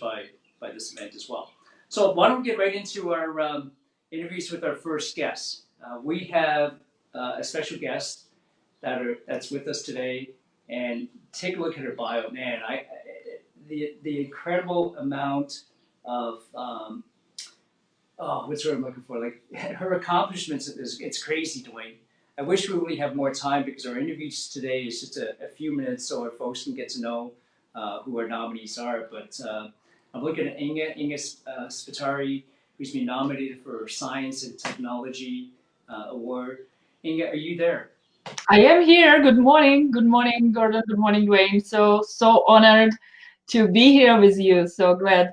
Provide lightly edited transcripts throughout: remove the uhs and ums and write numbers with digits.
by this event as well. So why don't we get right into our interviews with our first guest. We have a special guest that's with us today, and take a look at her bio. Man, the incredible amount of what's the word I'm looking for? Like her accomplishments, it's crazy, Dwayne. I wish we really have more time because our interviews today is just a few minutes so our folks can get to know who our nominees are. But I'm looking at Inga Spatari, who's been nominated for Science and Technology Award. Inga, are you there? I am here. Good morning. Good morning, Gordon. Good morning, Dwayne. So honored to be here with you. So glad.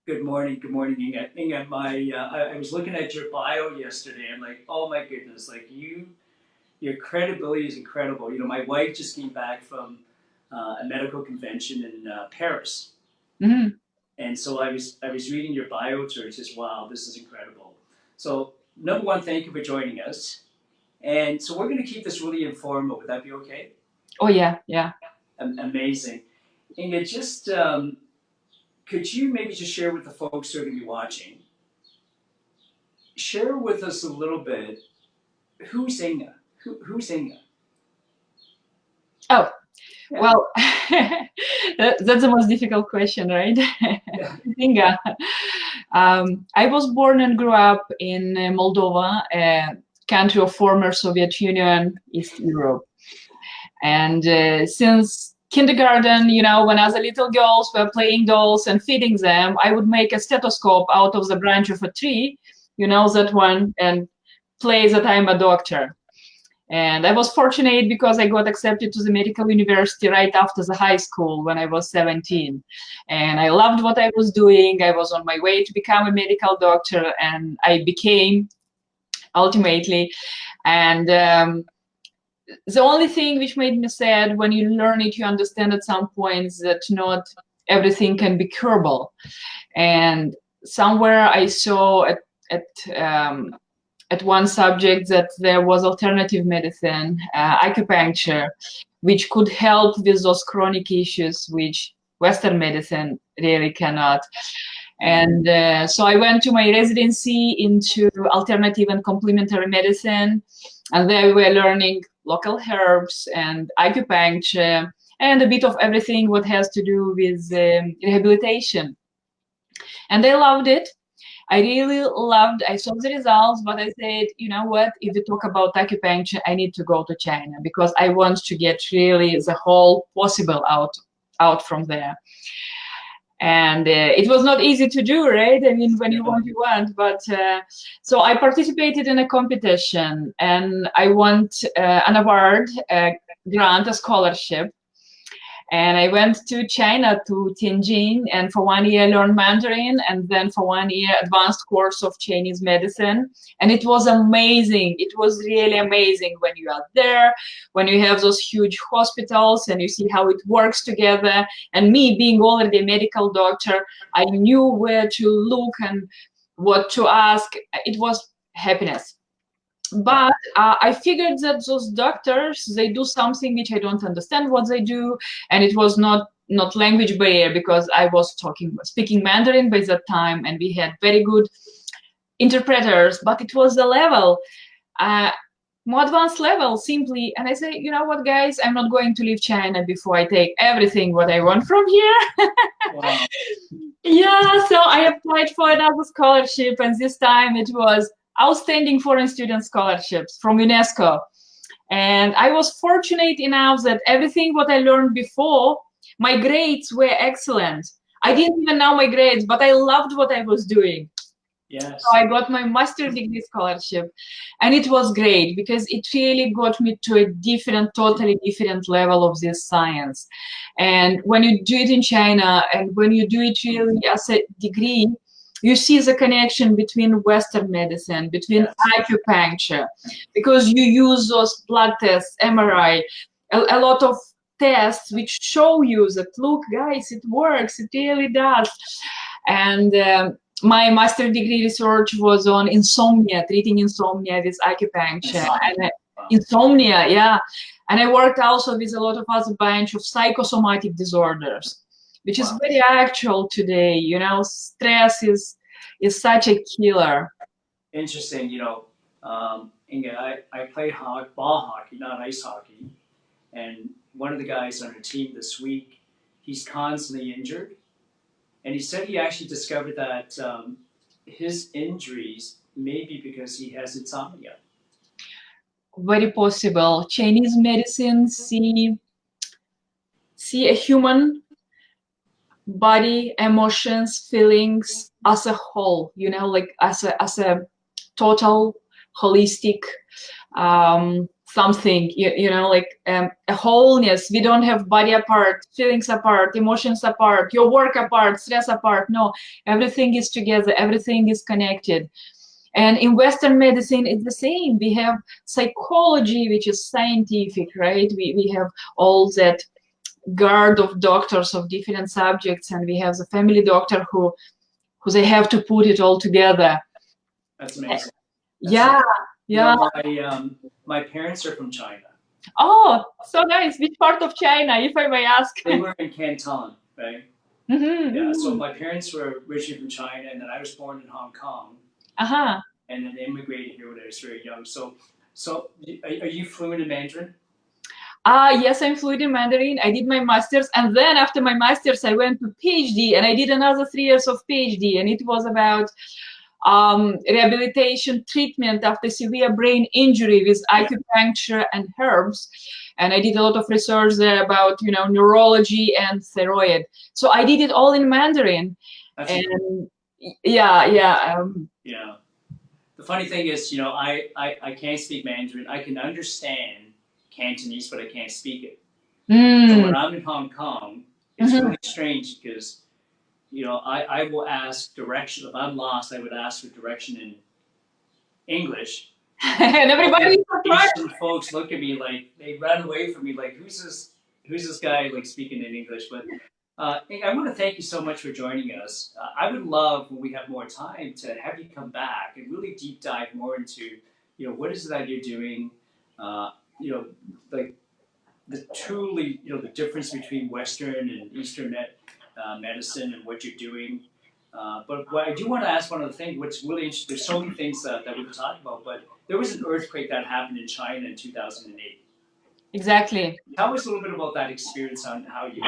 Good morning, Inga. Inga, I was looking at your bio yesterday. I'm like, oh my goodness, like your credibility is incredible. You know, my wife just came back from a medical convention in Paris, and so I was reading your bio to her. It's just wow, this is incredible. So number one, thank you for joining us. And so we're going to keep this really informal. Would that be okay? Oh yeah, yeah. Amazing, Inga. Just could you maybe just share with the folks who are going to be watching, share with us a little bit, who's Inga? Who's Inga? Oh, yeah. Well, that's the most difficult question, right? Yeah. Inga. I was born and grew up in Moldova, a country of former Soviet Union, East Europe. And since kindergarten, you know, when other little girls were playing dolls and feeding them, I would make a stethoscope out of the branch of a tree, you know, that one, and play that I'm a doctor. And I was fortunate because I got accepted to the medical university right after the high school when I was 17. And I loved what I was doing. I was on my way to become a medical doctor, and I became ultimately. And the only thing which made me sad, when you learn it, you understand at some points that not everything can be curable. And somewhere I saw at one subject that there was alternative medicine, acupuncture, which could help with those chronic issues which Western medicine really cannot. And so I went to my residency into alternative and complementary medicine, and there we were learning local herbs and acupuncture and a bit of everything what has to do with rehabilitation. And I loved it. I really loved, I saw the results, but I said, you know what, if you talk about acupuncture, I need to go to China because I want to get really the whole possible out from there. And it was not easy to do, right? I mean, when you want, but so I participated in a competition and I won an award, a grant, a scholarship. And I went to China, to Tianjin, and for 1 year learned Mandarin, and then for 1 year advanced course of Chinese medicine. And it was amazing. It was really amazing when you are there, when you have those huge hospitals and you see how it works together. And me being already a medical doctor, I knew where to look and what to ask. It was happiness. But I figured that those doctors, they do something which I don't understand what they do. And it was not language barrier because I was speaking Mandarin by that time, and we had very good interpreters, but it was the level, more advanced level simply. And I say, you know what, guys, I'm not going to leave China before I take everything what I want from here. Wow. Yeah, so I applied for another scholarship, and this time it was Outstanding Foreign Student Scholarships from UNESCO. And I was fortunate enough that everything what I learned before, my grades were excellent. I didn't even know my grades, but I loved what I was doing. Yes. So I got my master's degree scholarship, and it was great because it really got me to a totally different level of this science. And when you do it in China, and when you do it really as a degree, you see the connection between Western medicine, between acupuncture, because you use those blood tests, MRI, a lot of tests which show you that, look, guys, it works, it really does. And my master degree research was on insomnia, treating insomnia with acupuncture. Insomnia, yeah. And I worked also with a lot of other bunch of psychosomatic disorders. which is very actual today. You know, stress is such a killer. Interesting. Inga, I play ball hockey, not ice hockey, and one of the guys on our team this week, he's constantly injured, and he said he actually discovered that his injuries may be because he has insomnia. Very possible. Chinese medicine see a human body, emotions, feelings as a whole, you know, like as a total holistic something, you know, like a wholeness. We don't have body apart, feelings apart, emotions apart, your work apart, stress apart. No, everything is together, everything is connected. And in Western medicine, it's the same. We have psychology, which is scientific, right? We have all that guard of doctors of different subjects, and we have the family doctor who they have to put it all together. That's amazing. Yeah. My parents are from China. Oh, so nice. Which part of China, if I may ask? They were in Canton, right? Mm-hmm. Yeah, so my parents were originally from China, and then I was born in Hong Kong. Uh-huh. And then immigrated here when I was very young. So are you fluent in Mandarin? Yes, I'm fluent in Mandarin. I did my master's, and then after my master's, I went to PhD, and I did another 3 years of PhD, and it was about rehabilitation treatment after severe brain injury with acupuncture and herbs. And I did a lot of research there about, you know, neurology and thyroid. So I did it all in Mandarin. And yeah. The funny thing is, you know, I can't speak Mandarin. I can understand Cantonese, but I can't speak it. So when I'm in Hong Kong, it's really strange because, you know, I will ask direction. If I'm lost, I would ask for direction in English. And everybody, Asian folks look at me like, they run away from me like, who's this guy like speaking in English? But I want to thank you so much for joining us. I would love, when we have more time, to have you come back and really deep dive more into, you know, what is it that you're doing, you know, like the truly, you know, the difference between Western and Eastern medicine and what you're doing. But what I do want to ask one other thing, what's really interesting, there's so many things that we could talk about, but there was an earthquake that happened in China in 2008. Exactly. Tell us a little bit about that experience on how you.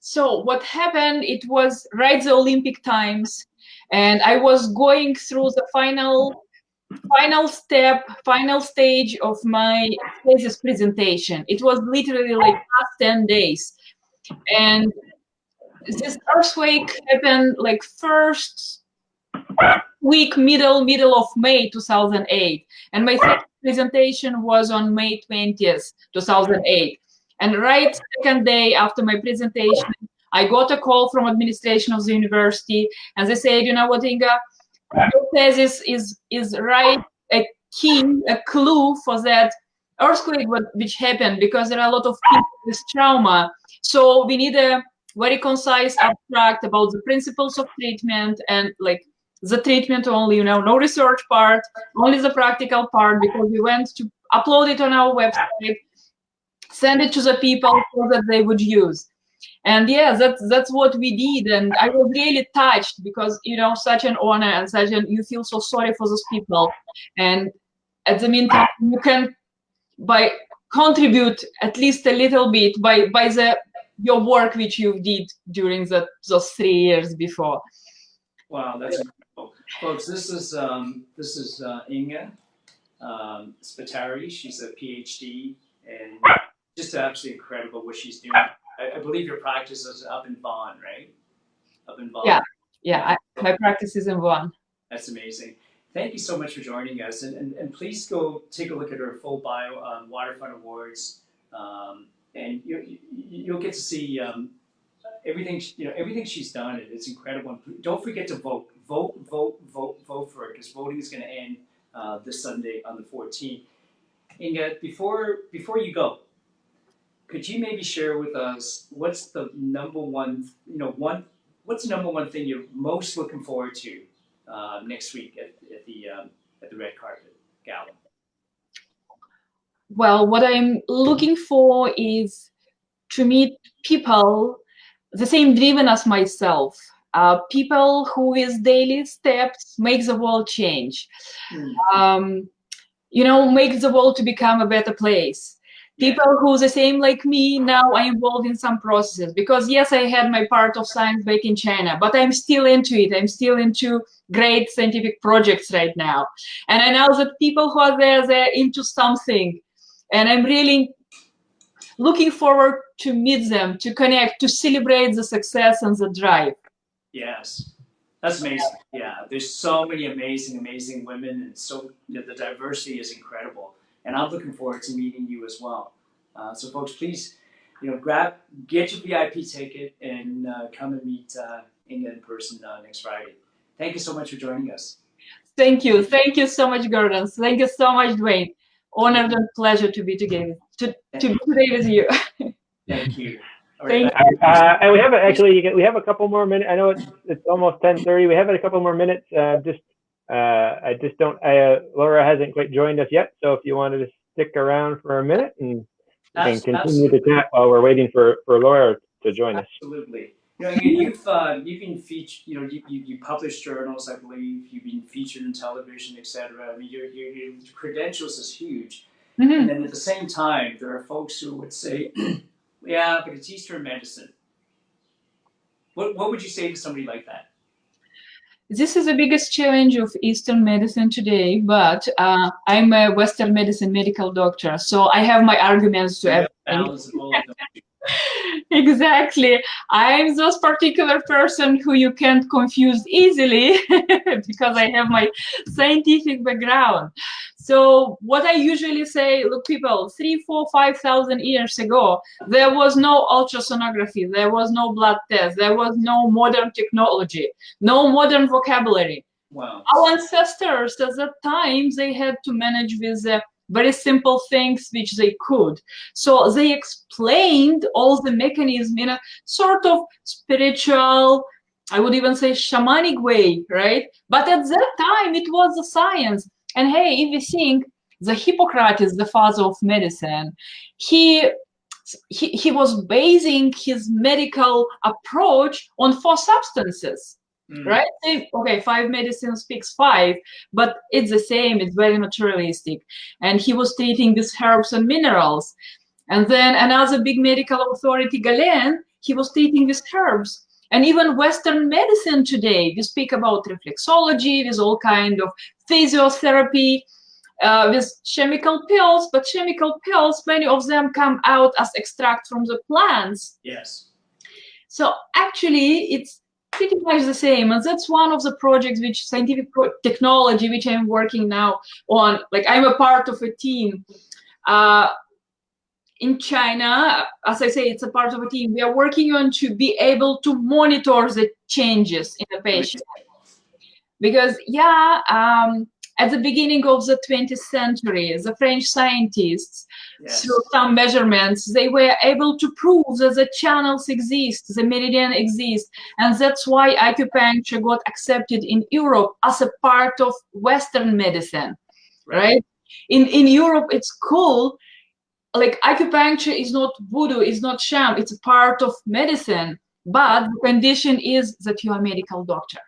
So what happened, it was right the Olympic times, and I was going through the final stage of my thesis presentation. It was literally like last 10 days. And this earthquake happened like first week, middle of May 2008. And my presentation was on May 20th, 2008. And right second day after my presentation, I got a call from administration of the university, and they said, you know what, Inga, your thesis is right a clue for that earthquake which happened, because there are a lot of people with trauma. So we need a very concise abstract about the principles of treatment, and like the treatment only, you know, no research part, only the practical part, because we went to upload it on our website, send it to the people so that they would use. And yeah, that's what we did. And I was really touched, because, you know, such an honor, and you feel so sorry for those people. And at the meantime, you can contribute at least a little bit by your work which you did during those 3 years before. Wow, that's incredible, folks. This is Inga Spatari. She's a PhD, and just absolutely incredible what she's doing. I believe your practice is up in Vaughan, right? Up in Vaughan. Yeah. My practice is in Vaughan. That's amazing. Thank you so much for joining us, and please go take a look at her full bio on Waterfront Awards, and you'll get to see everything. You know, everything she's done. It's incredible. And don't forget to vote for it, because voting is going to end this Sunday on the 14th. Inga, before you go, could you maybe share with us what's the number one thing you're most looking forward to next week at the red carpet gala? Well, what I'm looking for is to meet people the same driven as myself. People who with daily steps make the world change. You know, make the world to become a better place. People who the same like me now are involved in some processes, because yes, I had my part of science back in China, but I'm still into it. I'm still into great scientific projects right now. And I know that people who are there, they're into something. And I'm really looking forward to meet them, to connect, to celebrate the success and the drive. Yes. That's amazing. Yeah, there's so many amazing women, and so the diversity is incredible. And I'm looking forward to meeting you as well. So, folks, please, get your VIP ticket and come and meet Inga in person next Friday. Thank you so much for joining us. Thank you so much, Gordon. Thank you so much, Dwayne. Honored and pleasure to be together to be today with you. Thank you. And we have we have a couple more minutes. I know it's almost 10:30. We have a couple more minutes. Laura hasn't quite joined us yet, so if you wanted to stick around for a minute and continue to chat while we're waiting for Laura to join us. Absolutely. You've been featured. You published journals, I believe. You've been featured in television, etc. I mean, your credentials is huge. Mm-hmm. And then at the same time, there are folks who would say, "Yeah, but it's Eastern medicine." What would you say to somebody like that? This is the biggest challenge of Eastern medicine today, but I'm a Western medicine medical doctor, so I have my arguments to everything. Exactly. I'm this particular person who you can't confuse easily because I have my scientific background. So what I usually say, look, people, 3,000, 4,000, 5,000 years ago, there was no ultrasonography, there was no blood test, there was no modern technology, no modern vocabulary. Wow. Our ancestors at that time, they had to manage with very simple things which they could. So they explained all the mechanism in a sort of spiritual, I would even say shamanic way, right? But at that time, it was a science. And hey, if you think the Hippocrates, the father of medicine, he was basing his medical approach on 4 substances. Right? Okay, 5 medicine speaks 5, but it's the same, it's very naturalistic. And he was treating with herbs and minerals. And then another big medical authority, Galen, he was treating with herbs. And even Western medicine today, we speak about reflexology, with all kind of physiotherapy, with chemical pills, but chemical pills, many of them come out as extract from the plants. Yes. So actually, it's pretty much the same, and that's one of the projects which scientific technology which I'm working now on. Like, I'm a part of a team in China. As I say, it's a part of a team. We are working on to be able to monitor the changes in the patient, because at the beginning of the 20th century, the French scientists, through some measurements, they were able to prove that the channels exist, the meridian exists, and that's why acupuncture got accepted in Europe as a part of Western medicine, right? In Europe, it's cool. Like, acupuncture is not voodoo, it's not sham, it's a part of medicine, but the condition is that you are a medical doctor.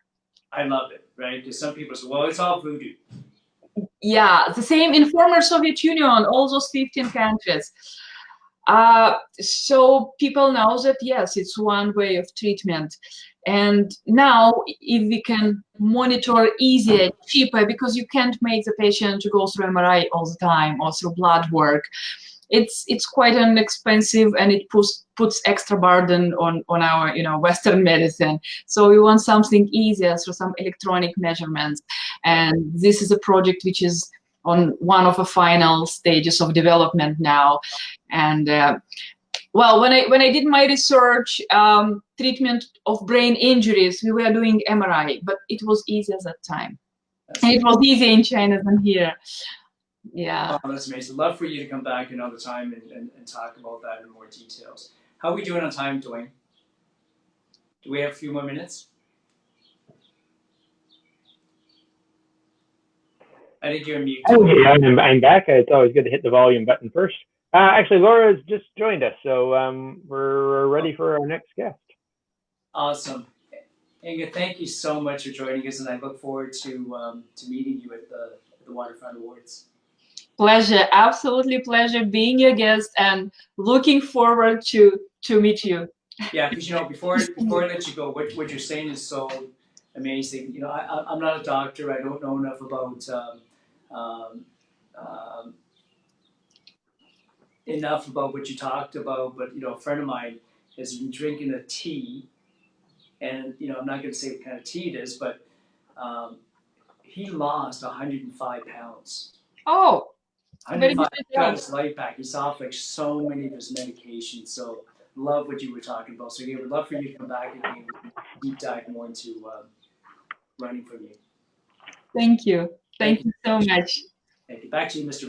I love it, right? Because some people say, well, it's all voodoo. Yeah, the same in former Soviet Union, all those 15 countries. So people know that, yes, it's one way of treatment. And now, if we can monitor easier, cheaper, because you can't make the patient to go through MRI all the time or through blood work, it's quite inexpensive, and it puts extra burden on our Western medicine. So we want something easier through some electronic measurements, and this is a project which is on one of the final stages of development now. And well, when I did my research, treatment of brain injuries, we were doing MRI, but it was easy at that time. And it was easier in China than here. Yeah. Oh, that's amazing. Love for you to come back another time and talk about that in more details. How are we doing on time, Dwayne? Do we have a few more minutes? I think you're mute. I'm back. It's always good to hit the volume button first. Actually, Laura's just joined us, so we're ready for our next guest. Awesome. Inga, thank you so much for joining us, and I look forward to meeting you at the Waterfront Awards. Pleasure, absolutely pleasure being your guest, and looking forward to meet you. Yeah, because before I let you go, what you're saying is so amazing. I'm not a doctor. I don't know enough about what you talked about, but a friend of mine has been drinking a tea, and I'm not going to say what kind of tea it is, but he lost 105 pounds. Oh, very 105 good got result. his life back. He's off like so many of his medications. So love what you were talking about. So yeah, would love for you to come back and deep dive more into running from you. Thank you. Thank you so much. Thank you. Back to you, Mr. Richard.